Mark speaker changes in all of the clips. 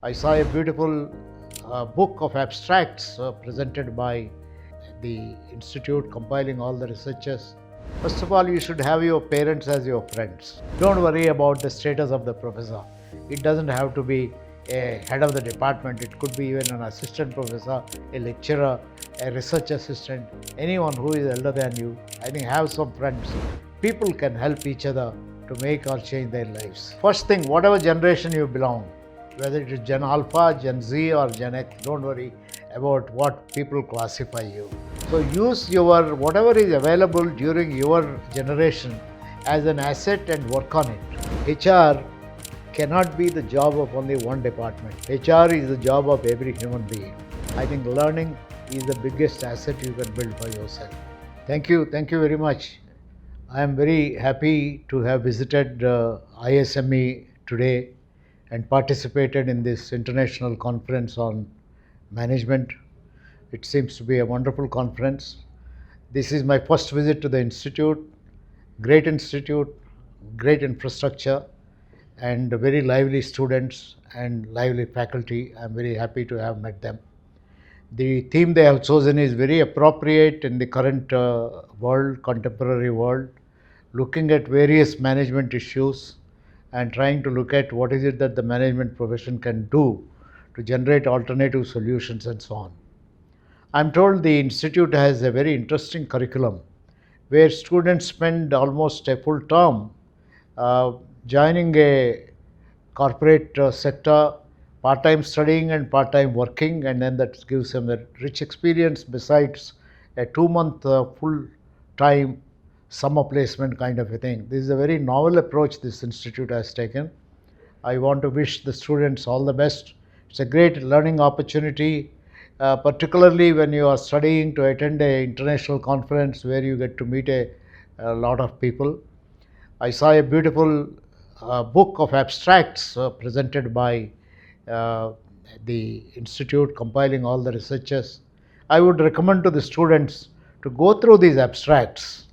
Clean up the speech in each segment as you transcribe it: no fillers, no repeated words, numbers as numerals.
Speaker 1: I saw a beautiful book of abstracts presented by the institute compiling all the researchers. First of all, you should have your parents as your friends. Don't worry about the status of the professor. It doesn't have to be a head of the department. It could be even an assistant professor, a lecturer, a research assistant, anyone who is elder than you. I think have some friends. People can help each other to make or change their lives. First thing, whatever generation you belong, whether it is Gen Alpha, Gen Z or Gen X, don't worry about what people classify you. So use your whatever is available during your generation as an asset and work on it. HR cannot be the job of only one department. HR is the job of every human being. I think learning is the biggest asset you can build for yourself. Thank you very much. I am very happy to have visited ISME today and participated in this international conference on management. It seems to be a wonderful conference. This is my first visit to the institute, great infrastructure, and very lively students and lively faculty. I'm very happy to have met them. The theme they have chosen is very appropriate in the current contemporary world, looking at various management issues and trying to look at what is it that the management profession can do to generate alternative solutions and so on. I'm told the institute has a very interesting curriculum where students spend almost a full term uh, joining a corporate sector, part-time studying and part-time working, and then that gives them a rich experience besides a 2 month full-time summer placement kind of a thing. This is a very novel approach this institute has taken. I want to wish the students all the best. It's a great learning opportunity, particularly when you are studying to attend an international conference where you get to meet a lot of people. I saw a beautiful book of abstracts presented by uh, the institute compiling all the researchers. I would recommend to the students to go through these abstracts.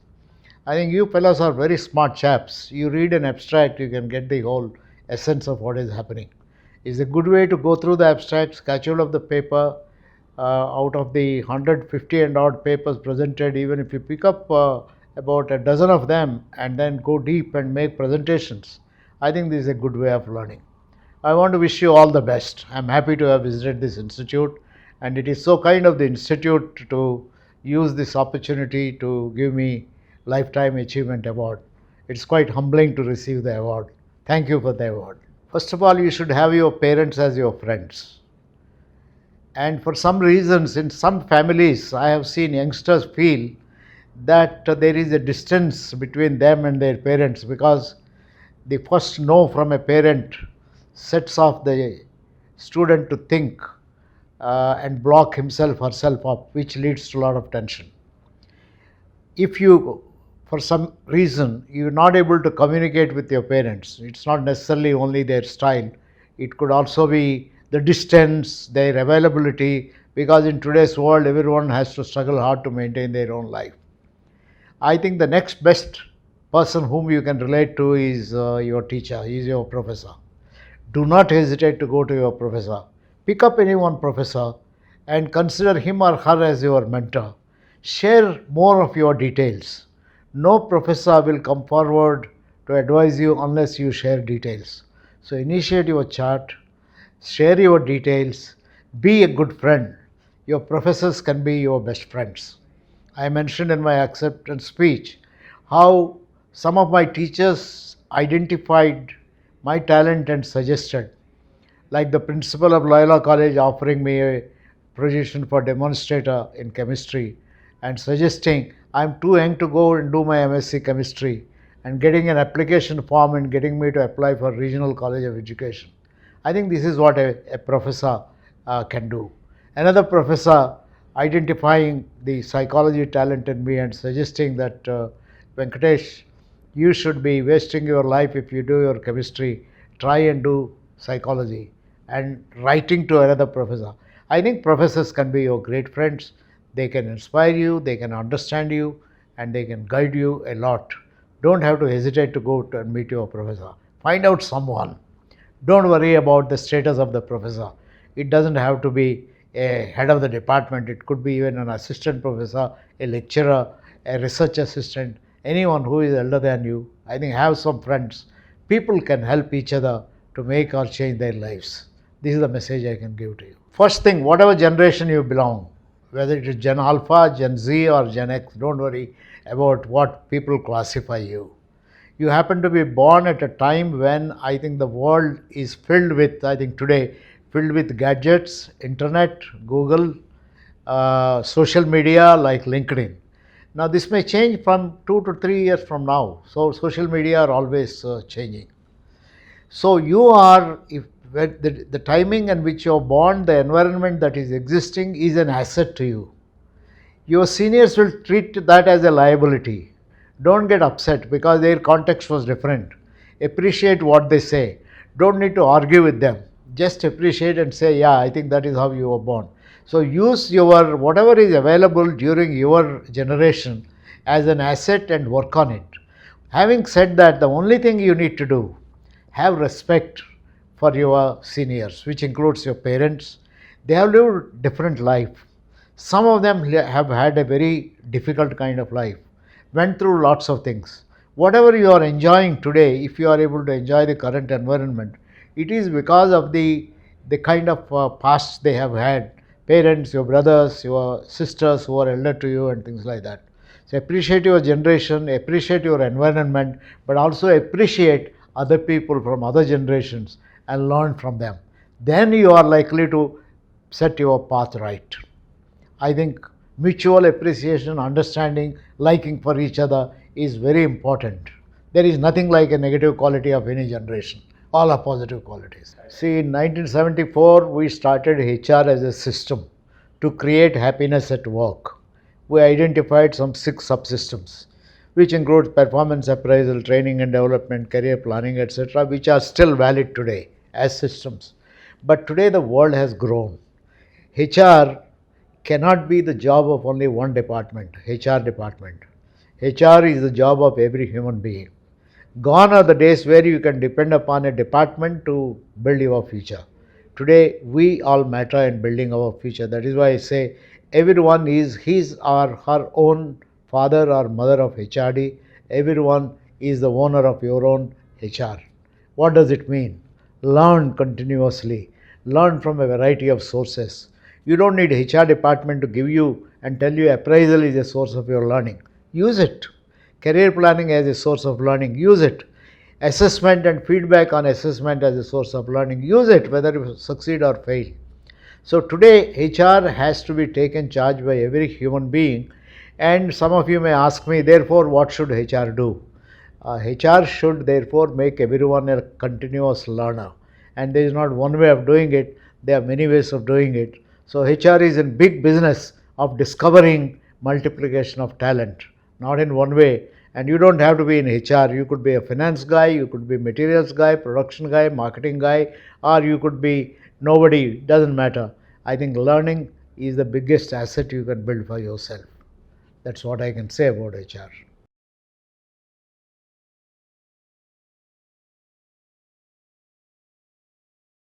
Speaker 1: I think you fellows are very smart chaps. You read an abstract, you can get the whole essence of what is happening. It's a good way to go through the abstracts, catch hold of the paper. Out of the 150 and odd papers presented, even if you pick up about a dozen of them and then go deep and make presentations, I think this is a good way of learning. I want to wish you all the best. I'm happy to have visited this institute, and it is so kind of the institute to use this opportunity to give me Lifetime Achievement Award. It's quite humbling to receive the award. Thank you for the award. First of all, you should have your parents as your friends. And for some reasons, in some families, I have seen youngsters feel that there is a distance between them and their parents because the first no from a parent sets off the student to think and block himself or herself up, which leads to a lot of tension. If you, for some reason, you're not able to communicate with your parents, it's not necessarily only their style, it could also be the distance, their availability, because in today's world, everyone has to struggle hard to maintain their own life. I think the next best person whom you can relate to is your teacher, is your professor. Do not hesitate to go to your professor. Pick up any one professor and consider him or her as your mentor. Share more of your details. No professor will come forward to advise you unless you share details. So initiate your chat, share your details, be a good friend. Your professors can be your best friends. I mentioned in my acceptance speech how some of my teachers identified my talent and suggested, like the principal of Loyola College offering me a position for demonstrator in chemistry and suggesting I'm too young to go and do my MSc chemistry and getting an application form and getting me to apply for Regional College of Education. I think this is what a professor can do. Another professor identifying the psychology talent in me and suggesting that Venkatesh, you should be wasting your life if you do your chemistry, try and do psychology, and writing to another professor. I think professors can be your great friends. They can inspire you, they can understand you, and they can guide you a lot. Don't have to hesitate to go and meet your professor. Find out someone. Don't worry about the status of the professor. It doesn't have to be a head of the department. It could be even an assistant professor, a lecturer, a research assistant, anyone who is elder than you. I think have some friends. People can help each other to make or change their lives. This is the message I can give to you. First thing, whatever generation you belong, whether it is Gen Alpha, Gen Z, or Gen X, don't worry about what people classify you. You happen to be born at a time when I think the world is filled with, I think today, filled with gadgets, internet, Google, social media like LinkedIn. Now, this may change from 2 to 3 years from now. So, social media are always changing. So, you are, if the timing in which you are born, the environment that is existing is an asset to you. Your seniors will treat that as a liability. Don't get upset because their context was different. Appreciate what they say. Don't need to argue with them. Just appreciate and say, yeah, I think that is how you were born. So use your whatever is available during your generation as an asset and work on it. Having said that, the only thing you need to do, have respect for your seniors, which includes your parents. They have lived different life. Some of them have had a very difficult kind of life, went through lots of things. Whatever you are enjoying today, if you are able to enjoy the current environment, it is because of the kind of past they have had, parents, your brothers, your sisters who are elder to you, and things like that. So appreciate your generation, appreciate your environment, but also appreciate other people from other generations and learn from them. Then you are likely to set your path right. I think mutual appreciation, understanding, liking for each other is very important. There is nothing like a negative quality of any generation. All are positive qualities. See, in 1974, we started HR as a system to create happiness at work. We identified some 6 subsystems, which include performance appraisal, training and development, career planning, etc., which are still valid today as systems. But today the world has grown. HR cannot be the job of only one department, HR department. HR is the job of every human being. Gone are the days where you can depend upon a department to build your future. Today, we all matter in building our future. That is why I say everyone is his or her own father or mother of HRD. Everyone is the owner of your own HR. What does it mean? Learn continuously. Learn from a variety of sources. You don't need HR department to give you and tell you appraisal is a source of your learning. Use it. Career planning as a source of learning. Use it. Assessment and feedback on assessment as a source of learning. Use it whether you succeed or fail. So today HR has to be taken charge by every human being, and some of you may ask me, therefore what should HR do? HR should therefore make everyone a continuous learner, and there is not one way of doing it, there are many ways of doing it. So HR is in big business of discovering multiplication of talent, not in one way. And you don't have to be in HR. You could be a finance guy, you could be materials guy, production guy, marketing guy, or you could be nobody, doesn't matter. I think learning is the biggest asset you can build for yourself. That's what I can say about HR.